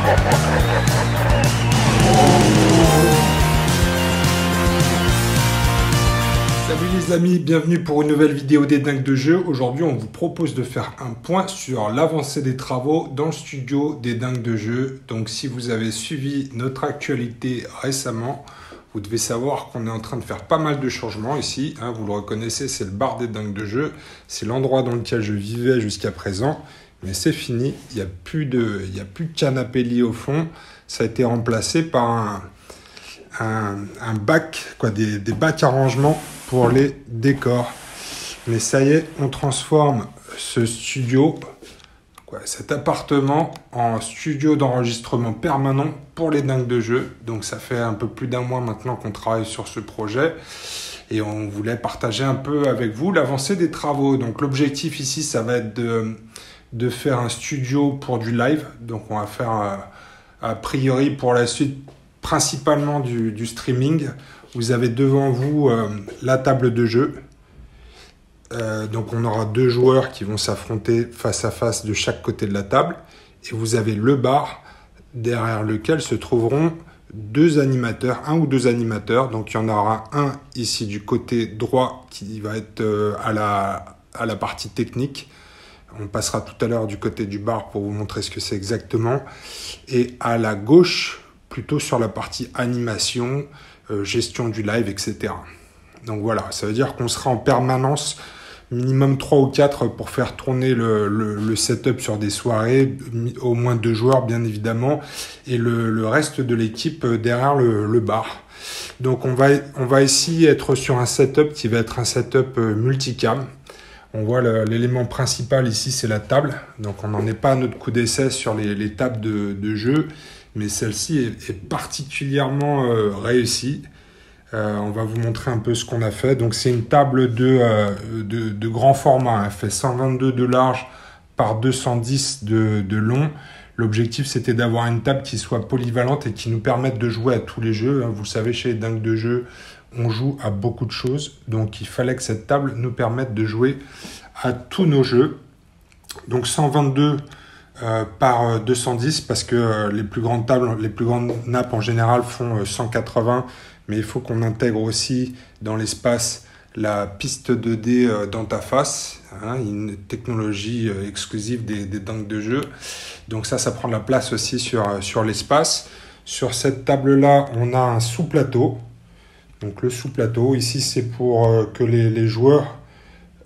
Salut les amis, bienvenue pour une nouvelle vidéo des dingues de jeu. Aujourd'hui, on vous propose de faire un point sur l'avancée des travaux dans le studio des dingues de jeu. Donc si vous avez suivi notre actualité récemment, vous devez savoir qu'on est en train de faire pas mal de changements ici. Vous le reconnaissez, c'est le bar des dingues de jeu. C'est l'endroit dans lequel je vivais jusqu'à présent. Mais c'est fini, il n'y a plus de canapé lit au fond. Ça a été remplacé par un bac, des bacs à rangement pour les décors. Mais ça y est, on transforme ce studio, cet appartement, en studio d'enregistrement permanent pour les dingues de jeu. Donc ça fait un peu plus d'un mois maintenant qu'on travaille sur ce projet. Et on voulait partager un peu avec vous l'avancée des travaux. Donc l'objectif ici, ça va être de faire un studio pour du live. Donc on va faire a priori pour la suite principalement du streaming. Vous avez devant vous la table de jeu. Donc on aura deux joueurs qui vont s'affronter face à face de chaque côté de la table. Et vous avez le bar derrière lequel se trouveront un ou deux animateurs. Donc il y en aura un ici du côté droit qui va être à la partie technique. On passera tout à l'heure du côté du bar pour vous montrer ce que c'est exactement. Et à la gauche, plutôt sur la partie animation, gestion du live, etc. Donc voilà, ça veut dire qu'on sera en permanence, minimum 3 ou 4 pour faire tourner le setup sur des soirées, au moins 2 joueurs bien évidemment, et le reste de l'équipe derrière le bar. Donc on va ici être sur un setup qui va être un setup multicam. On voit l'élément principal ici, c'est la table. Donc on n'en est pas à notre coup d'essai sur les tables de jeu, mais celle-ci est particulièrement réussie. On va vous montrer un peu ce qu'on a fait. Donc c'est une table de grand format. Elle fait 122 de large par 210 de long. L'objectif, c'était d'avoir une table qui soit polyvalente et qui nous permette de jouer à tous les jeux. Vous le savez, chez les dingues de jeu, on joue à beaucoup de choses. Donc il fallait que cette table nous permette de jouer à tous nos jeux. Donc 122 par 210 parce que les plus grandes tables, les plus grandes nappes en général font 180, mais il faut qu'on intègre aussi dans l'espace la piste 2D dans ta face, une technologie exclusive des dingues de jeu. Donc ça prend de la place aussi sur l'espace. Sur cette table-là, on a un sous-plateau. Donc le sous-plateau, ici c'est pour que les joueurs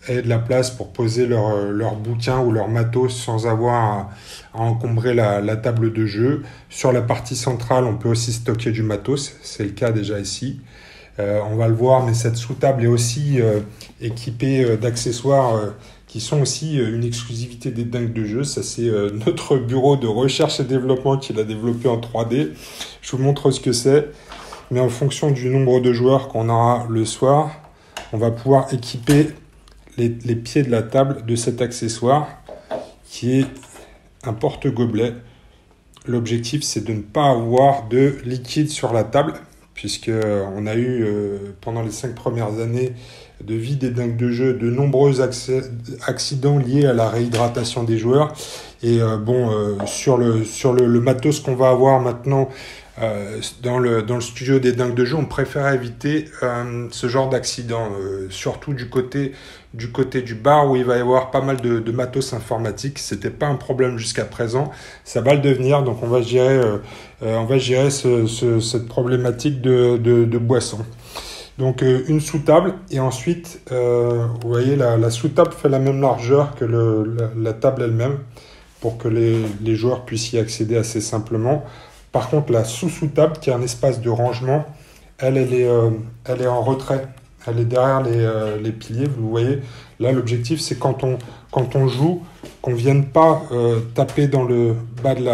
aient de la place pour poser leur bouquin ou leur matos sans avoir à encombrer la table de jeu. Sur la partie centrale, on peut aussi stocker du matos, c'est le cas déjà ici. On va le voir, mais cette sous-table est aussi équipée d'accessoires qui sont aussi une exclusivité des dingues de jeu. Ça, c'est notre bureau de recherche et développement qui l'a développé en 3D. Je vous montre ce que c'est. Mais en fonction du nombre de joueurs qu'on aura le soir, on va pouvoir équiper les pieds de la table de cet accessoire qui est un porte-gobelet. L'objectif, c'est de ne pas avoir de liquide sur la table, puisqu'on a eu, pendant les 5 premières années de vie des dingues de jeu, de nombreux accidents liés à la réhydratation des joueurs. Et sur le matos qu'on va avoir maintenant, dans le studio des dingues de jeu, on préfère éviter ce genre d'accident, surtout du côté du bar où il va y avoir pas mal de matos informatique. C'était pas un problème jusqu'à présent, ça va le devenir, donc on va gérer cette problématique de boisson. Donc une sous-table, et ensuite vous voyez la sous-table fait la même largeur que la table elle-même pour que les joueurs puissent y accéder assez simplement. Par contre, la sous-table, qui est un espace de rangement, elle est en retrait. Elle est derrière les piliers, vous voyez. Là, l'objectif, c'est quand on joue, qu'on ne vienne pas taper dans le bas de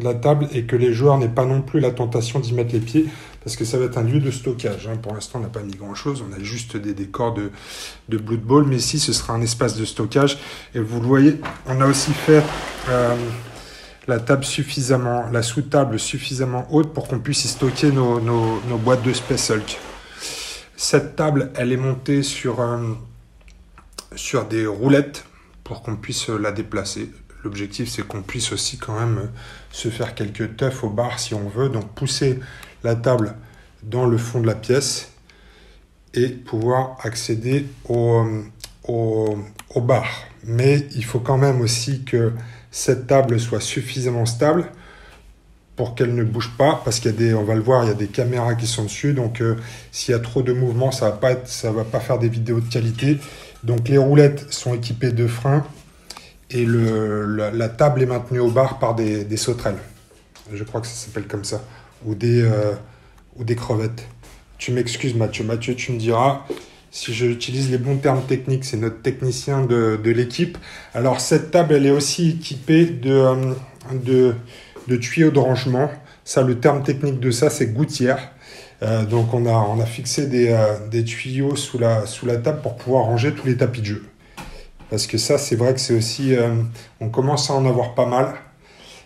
la table et que les joueurs n'aient pas non plus la tentation d'y mettre les pieds, parce que ça va être un lieu de stockage. Pour l'instant, on n'a pas mis grand-chose. On a juste des décors de Blood Bowl, mais ici, ce sera un espace de stockage. Et vous le voyez, on a aussi fait la sous-table suffisamment haute pour qu'on puisse y stocker nos boîtes de Space Hulk. Cette table, elle est montée sur des roulettes pour qu'on puisse la déplacer. l'objectif c'est qu'on puisse aussi quand même se faire quelques teufs au bar si on veut. Donc pousser la table dans le fond de la pièce et pouvoir accéder au bar. Mais il faut quand même aussi que cette table soit suffisamment stable pour qu'elle ne bouge pas, parce qu'il y a des, on va le voir, il y a des caméras qui sont dessus, donc s'il y a trop de mouvements, ça va pas faire des vidéos de qualité. Donc les roulettes sont équipées de freins et la table est maintenue au bar par des sauterelles. Je crois que ça s'appelle comme ça, ou des crevettes. Tu m'excuses Mathieu. Mathieu, tu me diras si j'utilise les bons termes techniques, c'est notre technicien de l'équipe. Alors cette table, elle est aussi équipée de tuyaux de rangement. Ça, le terme technique de ça, c'est gouttière. Donc on a fixé des tuyaux sous la table pour pouvoir ranger tous les tapis de jeu. Parce que ça, c'est vrai que c'est aussi... on commence à en avoir pas mal.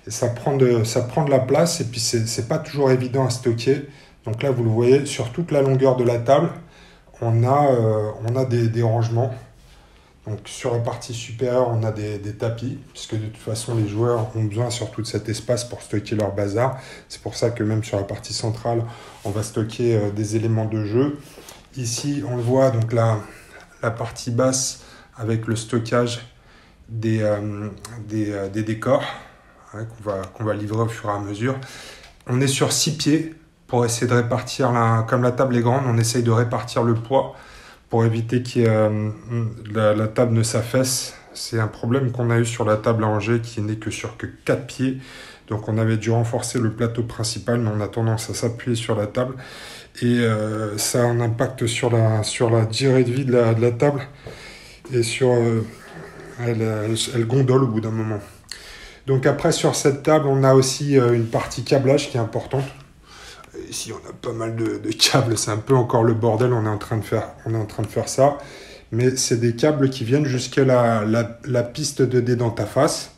Et ça prend de la place et puis c'est pas toujours évident à stocker. Donc là, vous le voyez, sur toute la longueur de la table, on a des rangements. Donc sur la partie supérieure, on a des tapis, puisque de toute façon, les joueurs ont besoin surtout de cet espace pour stocker leur bazar. C'est pour ça que même sur la partie centrale, on va stocker des éléments de jeu. Ici, on le voit, donc la partie basse avec le stockage des décors hein, qu'on va livrer au fur et à mesure. On est sur 6 pieds pour essayer de répartir, comme la table est grande, on essaye de répartir le poids pour éviter que la table ne s'affaisse. C'est un problème qu'on a eu sur la table à Angers qui n'est que sur 4 pieds. Donc on avait dû renforcer le plateau principal, mais on a tendance à s'appuyer sur la table. Et ça a un impact sur la durée de vie de la table. Et elle gondole au bout d'un moment. Donc après, sur cette table, on a aussi une partie câblage qui est importante. Ici, on a pas mal de câbles, c'est un peu encore le bordel, on est en train de faire ça. Mais c'est des câbles qui viennent jusqu'à la piste 2D dans ta face,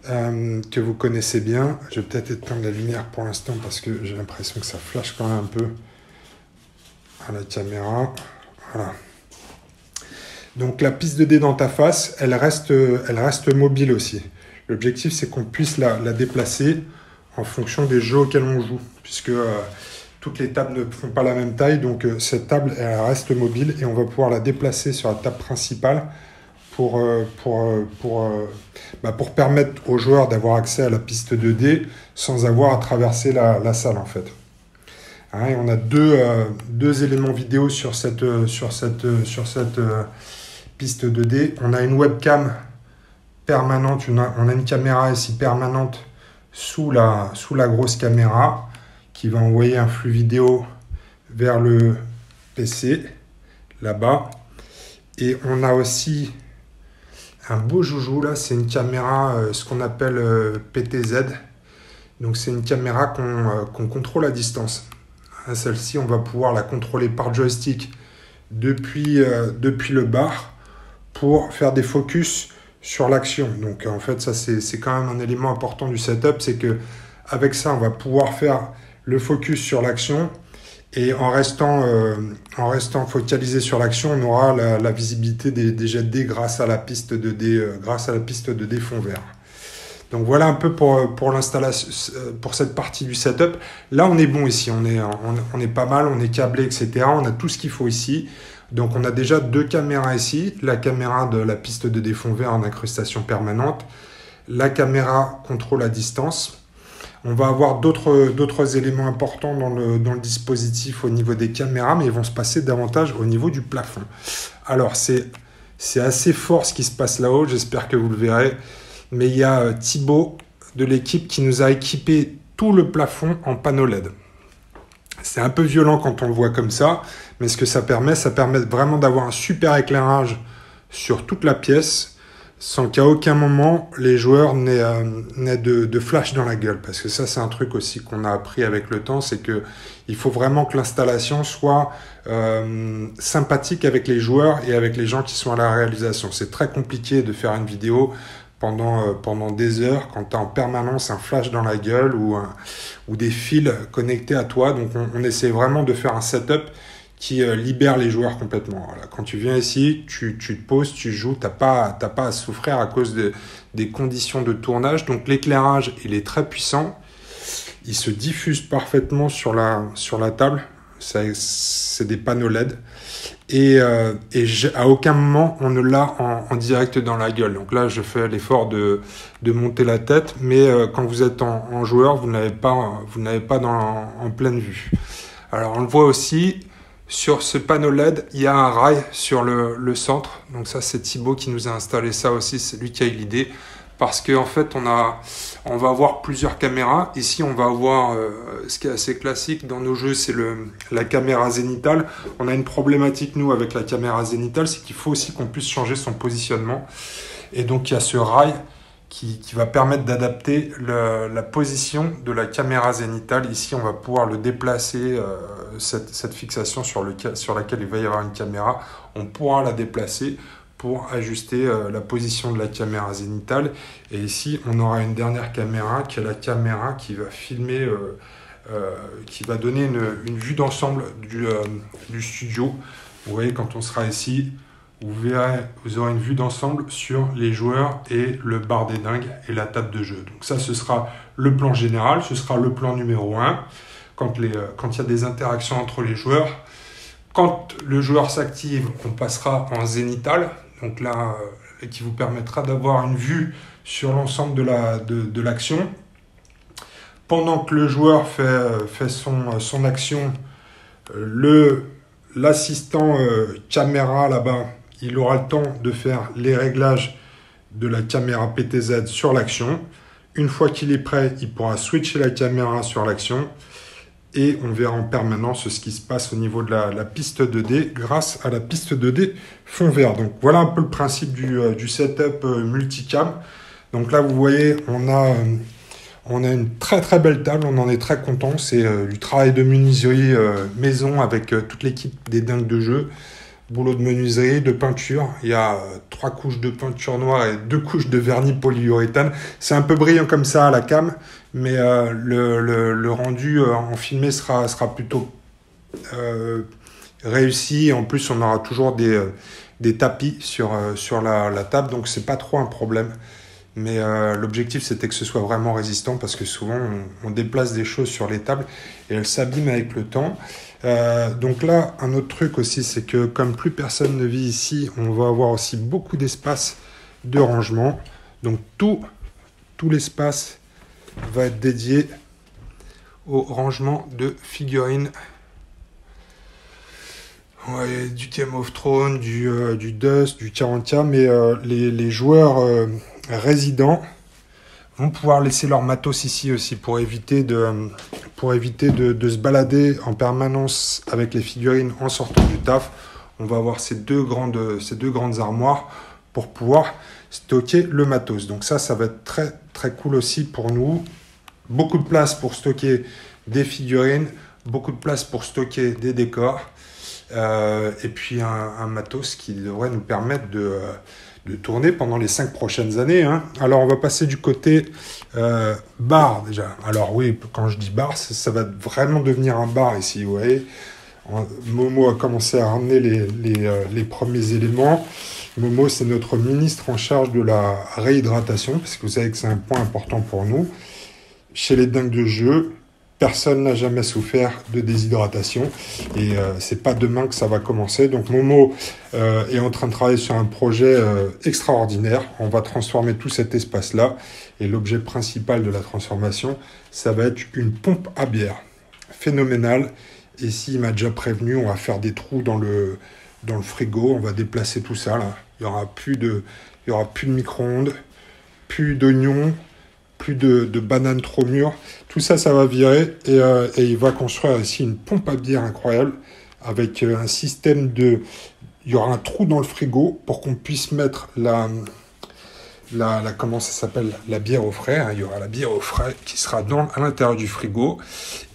que vous connaissez bien. Je vais peut-être éteindre la lumière pour l'instant parce que j'ai l'impression que ça flash quand même un peu à la caméra. Voilà. Donc la piste 2D dans ta face, elle reste mobile aussi. L'objectif, c'est qu'on puisse la déplacer en fonction des jeux auxquels on joue, puisque toutes les tables ne font pas la même taille, donc cette table elle reste mobile et on va pouvoir la déplacer sur la table principale pour permettre aux joueurs d'avoir accès à la piste 2D sans avoir à traverser la salle en fait. Hein, et on a deux éléments vidéo sur cette piste 2D. On a une webcam permanente, on a une caméra ici permanente sous la grosse caméra qui va envoyer un flux vidéo vers le PC là-bas. Et on a aussi un beau joujou là, c'est une caméra, ce qu'on appelle PTZ. Donc c'est une caméra qu'on contrôle à distance. Celle-ci, on va pouvoir la contrôler par joystick depuis le bar pour faire des focus sur l'action. Donc en fait, ça c'est quand même un élément important du setup, c'est que avec ça, on va pouvoir faire le focus sur l'action et en restant focalisé sur l'action, on aura la visibilité des jets de dés grâce à la piste 2D fond vert. Donc voilà un peu pour l'installation, pour cette partie du setup. Là, on est bon ici, on est pas mal, on est câblé, etc. On a tout ce qu'il faut ici. Donc on a déjà 2 caméras ici, la caméra de la piste de défond vert en incrustation permanente, la caméra contrôle à distance. On va avoir d'autres éléments importants dans le dispositif au niveau des caméras, mais ils vont se passer davantage au niveau du plafond. Alors c'est assez fort ce qui se passe là-haut, j'espère que vous le verrez, mais il y a Thibaut de l'équipe qui nous a équipé tout le plafond en panneau LED. C'est un peu violent quand on le voit comme ça, mais ce que ça permet vraiment d'avoir un super éclairage sur toute la pièce, sans qu'à aucun moment les joueurs n'aient de flash dans la gueule. Parce que ça, c'est un truc aussi qu'on a appris avec le temps, c'est qu'il faut vraiment que l'installation soit sympathique avec les joueurs et avec les gens qui sont à la réalisation. C'est très compliqué de faire une vidéo pendant des heures quand tu as en permanence un flash dans la gueule ou des fils connectés à toi. Donc on essaie vraiment de faire un setup qui libère les joueurs complètement. Voilà. Quand tu viens ici, tu te poses, tu joues, t'as pas à souffrir à cause des conditions de tournage. Donc l'éclairage, il est très puissant. Il se diffuse parfaitement sur la table. C'est des panneaux LED. Et à aucun moment, on ne l'a en direct dans la gueule. Donc là, je fais l'effort de monter la tête. Mais quand vous êtes en joueur, vous n'avez pas en pleine vue. Alors, on le voit aussi, sur ce panneau LED, il y a un rail sur le centre. Donc ça, c'est Thibaut qui nous a installé ça aussi. C'est lui qui a eu l'idée. Parce qu'en fait, on va avoir plusieurs caméras. Ici, on va avoir ce qui est assez classique dans nos jeux, c'est la caméra zénitale. On a une problématique, nous, avec la caméra zénitale, c'est qu'il faut aussi qu'on puisse changer son positionnement. Et donc, il y a ce rail qui va permettre d'adapter la position de la caméra zénitale. Ici, on va pouvoir le déplacer, cette fixation sur laquelle il va y avoir une caméra. On pourra la déplacer pour ajuster la position de la caméra zénitale. Et ici, on aura une dernière caméra, qui est la caméra qui va filmer, qui va donner une vue d'ensemble du studio. Vous voyez, quand on sera ici, vous aurez une vue d'ensemble sur les joueurs et le bar des dingues et la table de jeu. Donc ça, ce sera le plan général, ce sera le plan numéro 1, quand il y a des interactions entre les joueurs. Quand le joueur s'active, on passera en zénital. Donc là, qui vous permettra d'avoir une vue sur l'ensemble de l'action. Pendant que le joueur fait son action, l'assistant caméra là-bas, il aura le temps de faire les réglages de la caméra PTZ sur l'action. Une fois qu'il est prêt, il pourra switcher la caméra sur l'action. Et on verra en permanence ce qui se passe au niveau de la piste 2D grâce à la piste 2D fond vert. Donc voilà un peu le principe du setup multicam. Donc là vous voyez, on a une très très belle table, on en est très content. C'est du travail de menuiserie maison avec toute l'équipe des dingues de jeu. Boulot de menuiserie, de peinture. Il y a 3 couches de peinture noire et 2 couches de vernis polyuréthane. C'est un peu brillant comme ça à la cam, mais le rendu en filmé sera plutôt réussi. En plus, on aura toujours des tapis sur la table, donc c'est pas trop un problème. Mais l'objectif, c'était que ce soit vraiment résistant, parce que souvent, on déplace des choses sur les tables et elles s'abîment avec le temps. Donc là, un autre truc aussi, c'est que comme plus personne ne vit ici, on va avoir aussi beaucoup d'espace de rangement. Donc tout l'espace va être dédié au rangement de figurines. Ouais, du Game of Thrones, du Dust, du 40K, mais les joueurs résidents vont pouvoir laisser leur matos ici aussi pour éviter de se balader en permanence avec les figurines en sortant du taf. On va avoir ces deux grandes armoires pour pouvoir stocker le matos. Donc ça va être très très cool aussi pour nous. Beaucoup de place pour stocker des figurines, beaucoup de place pour stocker des décors, et puis un matos qui devrait nous permettre de tourner pendant les 5 prochaines années. Hein. Alors, on va passer du côté bar, déjà. Alors, oui, quand je dis bar, ça va vraiment devenir un bar ici, vous voyez. Momo a commencé à ramener les premiers éléments. Momo, c'est notre ministre en charge de la réhydratation, parce que vous savez que c'est un point important pour nous. Chez les dingues de jeu, personne n'a jamais souffert de déshydratation et c'est pas demain que ça va commencer. Donc Momo est en train de travailler sur un projet extraordinaire. On va transformer tout cet espace-là et l'objet principal de la transformation, ça va être une pompe à bière. Phénoménal. Et ici, il m'a déjà prévenu, on va faire des trous dans le frigo, on va déplacer tout ça là. Il y aura plus de micro-ondes, plus d'oignons, plus de bananes trop mûres. Tout ça, ça va virer et il va construire ici une pompe à bière incroyable avec un système de... Il y aura un trou dans le frigo pour qu'on puisse mettre comment ça s'appelle, la bière au frais. Hein. Il y aura la bière au frais qui sera à l'intérieur du frigo.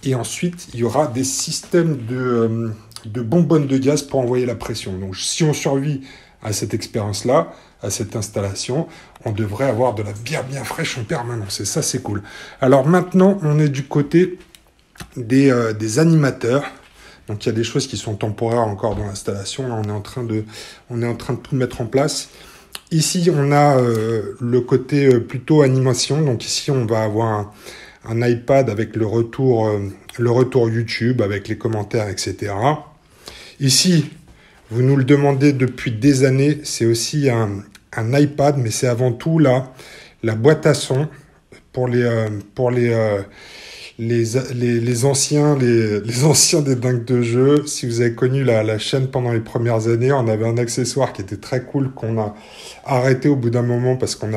Et ensuite, il y aura des systèmes de bonbonnes de gaz pour envoyer la pression. Donc, si on survit à cette expérience-là, à cette installation, on devrait avoir de la bière bien fraîche en permanence. Et ça, c'est cool. Alors maintenant, on est du côté des animateurs. Donc il y a des choses qui sont temporaires encore dans l'installation. Là, on est en train de tout mettre en place. Ici, on a le côté plutôt animation. Donc ici, on va avoir un iPad avec le retour YouTube, avec les commentaires, etc. Ici, vous nous le demandez depuis des années, c'est aussi un iPad, mais c'est avant tout la boîte à son pour les anciens des dingues de jeu. Si vous avez connu la chaîne pendant les premières années, on avait un accessoire qui était très cool qu'on a arrêté au bout d'un moment parce qu'on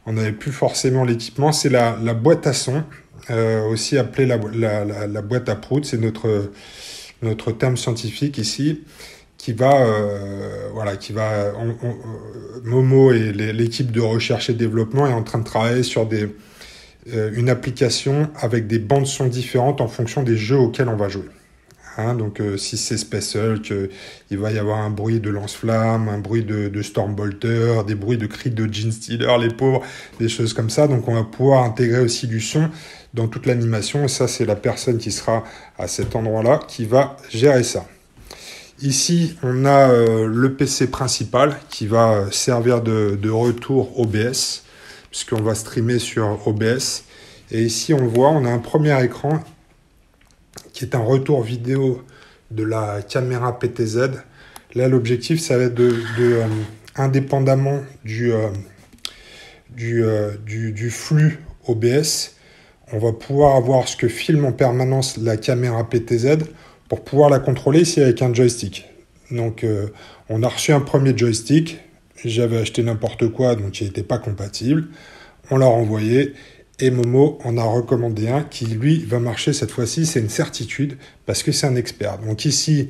n'avait plus forcément l'équipement. C'est la boîte à son, aussi appelée la boîte à prout. C'est notre terme scientifique ici, qui va Momo et l'équipe de recherche et développement est en train de travailler sur une application avec des bandes son différentes en fonction des jeux auxquels on va jouer. Donc si c'est Space Hulk, il va y avoir un bruit de lance-flamme, un bruit de Stormbolter, des bruits de cris de Gene Stealer, les pauvres, des choses comme ça. Donc on va pouvoir intégrer aussi du son dans toute l'animation. Et ça, c'est la personne qui sera à cet endroit-là qui va gérer ça. Ici, on a le PC principal qui va servir de retour OBS, puisqu'on va streamer sur OBS. Et ici, on le voit, on a un premier écran qui est un retour vidéo de la caméra PTZ. Là, l'objectif, ça va être indépendamment du flux OBS, on va pouvoir avoir ce que filme en permanence la caméra PTZ pour pouvoir la contrôler ici avec un joystick. Donc, on a reçu un premier joystick. J'avais acheté n'importe quoi, donc il n'était pas compatible. On l'a renvoyé. Et Momo en a recommandé un qui, lui, va marcher cette fois-ci. C'est une certitude parce que c'est un expert. Donc ici,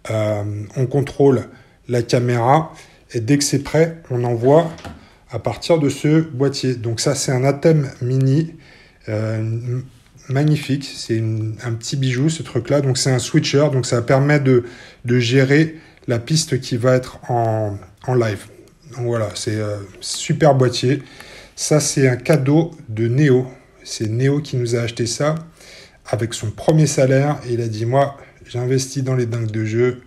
on contrôle la caméra et dès que c'est prêt, on envoie à partir de ce boîtier. Donc ça, c'est un Atem Mini magnifique. C'est un petit bijou, ce truc-là. Donc c'est un switcher. Donc ça permet de gérer la piste qui va être en live. Donc voilà, c'est super boîtier. Ça, c'est un cadeau de Néo. C'est Néo qui nous a acheté ça avec son premier salaire. Et il a dit, moi, j'ai investi dans les dingues de jeu.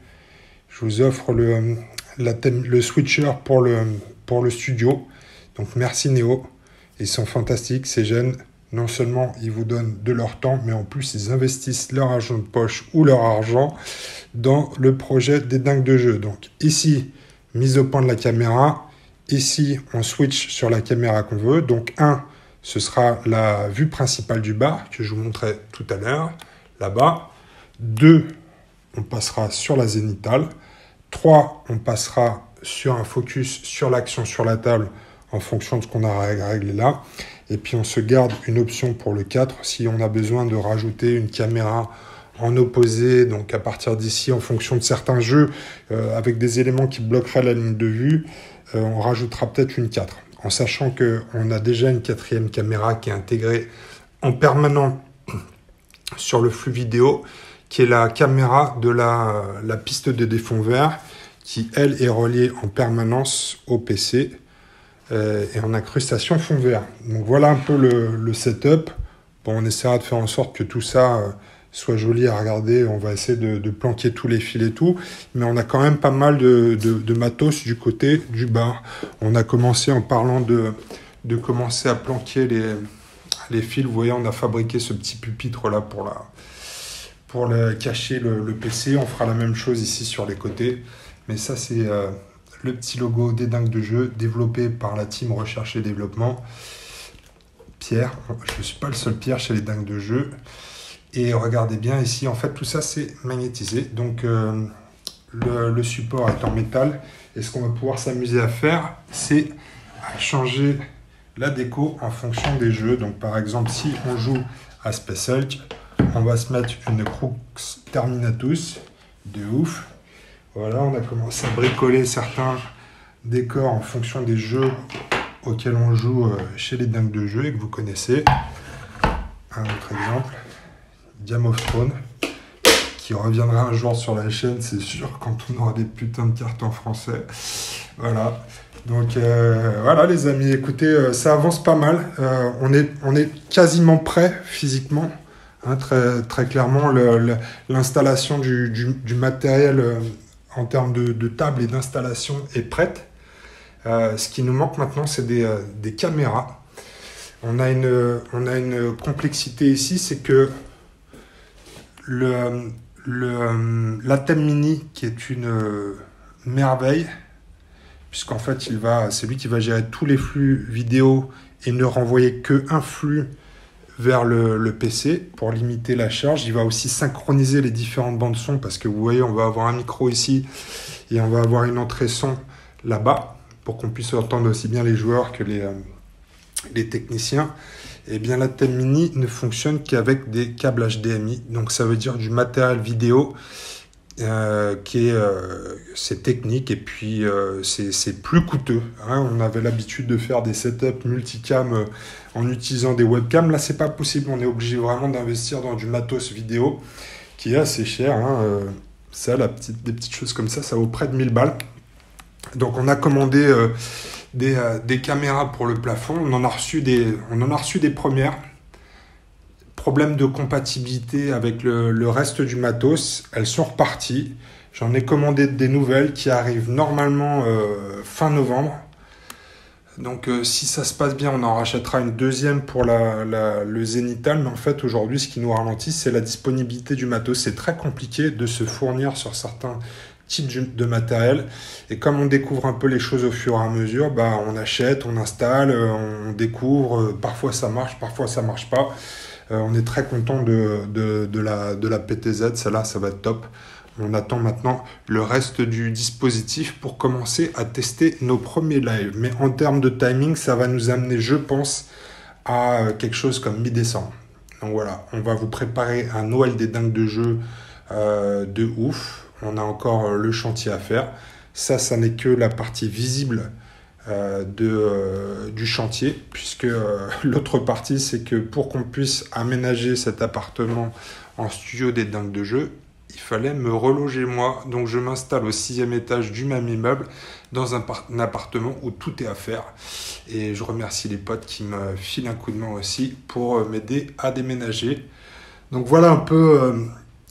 Je vous offre le switcher pour le studio. Donc, merci Néo. Ils sont fantastiques, ces jeunes. Non seulement ils vous donnent de leur temps, mais en plus, ils investissent leur argent de poche ou leur argent dans le projet des dingues de jeu. Donc, ici, mise au point de la caméra. Ici, on switch sur la caméra qu'on veut. Donc, ce sera la vue principale du bar que je vous montrais tout à l'heure, là-bas. 2, on passera sur la zénithale. 3, on passera sur un focus sur l'action sur la table en fonction de ce qu'on a réglé là. Et puis, on se garde une option pour le 4 si on a besoin de rajouter une caméra en opposé. Donc, à partir d'ici, en fonction de certains jeux, avec des éléments qui bloqueraient la ligne de vue, on rajoutera peut-être une 4, en sachant qu'on a déjà une 4e caméra qui est intégrée en permanent sur le flux vidéo, qui est la caméra de la piste de défond vert, qui, elle, est reliée en permanence au PC et en incrustation fond vert. Donc voilà un peu le setup. Bon, on essaiera de faire en sorte que tout ça soit joli à regarder. On va essayer de planquer tous les fils et tout. Mais on a quand même pas mal de matos du côté du bar. On a commencé en parlant de commencer à planquer les fils. Vous voyez, on a fabriqué ce petit pupitre là pour cacher le PC. On fera la même chose ici sur les côtés. Mais ça, c'est le petit logo des dingues de jeu développé par la team recherche et développement. Pierre, je ne suis pas le seul Pierre chez les dingues de jeu. Et regardez bien ici, en fait, tout ça, c'est magnétisé. Donc, le support est en métal. Et ce qu'on va pouvoir s'amuser à faire, c'est à changer la déco en fonction des jeux. Donc, par exemple, si on joue à Space Hulk, on va se mettre une Crux Terminatus de ouf. Voilà, on a commencé à bricoler certains décors en fonction des jeux auxquels on joue chez les dingues de jeu et que vous connaissez. Un autre exemple. Game of Thrones, qui reviendra un jour sur la chaîne, c'est sûr, quand on aura des putains de cartes en français. Voilà. Donc, voilà, les amis, écoutez, ça avance pas mal. On est quasiment prêt, physiquement, Hein, très clairement, l'installation du matériel en termes de table et d'installation est prête. Ce qui nous manque maintenant, c'est des caméras. On a une complexité ici, c'est que l'Atem Mini, qui est une merveille, puisqu'en fait, c'est lui qui va gérer tous les flux vidéo et ne renvoyer qu'un flux vers le PC pour limiter la charge. Il va aussi synchroniser les différentes bandes son, parce que vous voyez, on va avoir un micro ici et on va avoir une entrée son là-bas pour qu'on puisse entendre aussi bien les joueurs que les techniciens. Et bien l'Atem Mini ne fonctionne qu'avec des câbles HDMI, donc ça veut dire du matériel vidéo c'est technique et puis c'est plus coûteux. Hein. On avait l'habitude de faire des setups multicam en utilisant des webcams. Là, c'est pas possible. On est obligé vraiment d'investir dans du matos vidéo qui est assez cher. Hein. Ça, des petites choses comme ça vaut près de 1000 balles. Donc, on a commandé des caméras pour le plafond. On en a reçu des premières. Problème de compatibilité avec le reste du matos, elles sont reparties. J'en ai commandé des nouvelles qui arrivent normalement fin novembre. Donc si ça se passe bien, on en rachètera une deuxième pour le Zénithal. Mais en fait, aujourd'hui, ce qui nous ralentit, c'est la disponibilité du matos. C'est très compliqué de se fournir sur certains types de matériel. Et comme on découvre un peu les choses au fur et à mesure, on achète, on installe, on découvre. Parfois ça marche, parfois ça marche pas. On est très content de la PTZ, celle-là, ça va être top. On attend maintenant le reste du dispositif pour commencer à tester nos premiers lives. Mais en termes de timing, ça va nous amener, je pense, à quelque chose comme mi-décembre. Donc voilà, on va vous préparer un Noël des dingues de jeu de ouf. On a encore le chantier à faire. Ça n'est que la partie visible du chantier, puisque l'autre partie, c'est que pour qu'on puisse aménager cet appartement en studio des dingues de jeu, il fallait me reloger moi. Donc je m'installe au 6e étage du même immeuble dans un appartement où tout est à faire. Et je remercie les potes qui me filent un coup de main aussi pour m'aider à déménager. Donc voilà un peu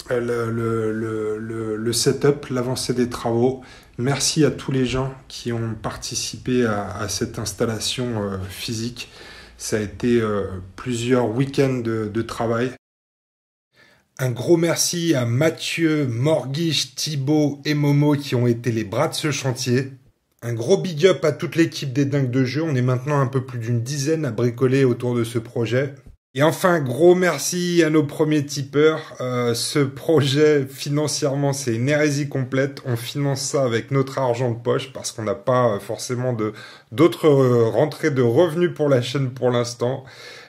le setup, l'avancée des travaux. Merci à tous les gens qui ont participé à cette installation physique. Ça a été plusieurs week-ends de travail. Un gros merci à Mathieu, Morguiche, Thibaut et Momo qui ont été les bras de ce chantier. Un gros big up à toute l'équipe des dingues de jeu. On est maintenant un peu plus d'une dizaine à bricoler autour de ce projet. Et enfin, gros merci à nos premiers tipeurs. Ce projet, financièrement, c'est une hérésie complète. On finance ça avec notre argent de poche parce qu'on n'a pas forcément d'autres rentrées de revenus pour la chaîne pour l'instant.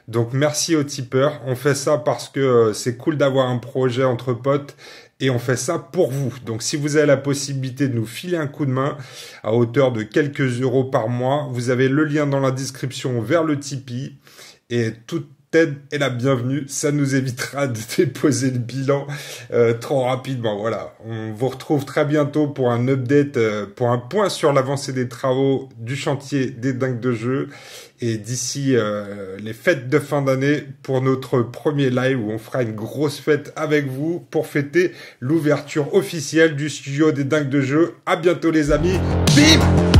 Donc merci aux tipeurs. On fait ça parce que c'est cool d'avoir un projet entre potes. Et on fait ça pour vous. Donc si vous avez la possibilité de nous filer un coup de main à hauteur de quelques euros par mois, vous avez le lien dans la description vers le Tipeee. Et toute aide est la bienvenue. Ça nous évitera de déposer le bilan trop rapidement. Voilà, on vous retrouve très bientôt pour un update, pour un point sur l'avancée des travaux du chantier des dingues de jeu. Et d'ici les fêtes de fin d'année pour notre premier live où on fera une grosse fête avec vous pour fêter l'ouverture officielle du studio des dingues de jeu. À bientôt les amis. Bim!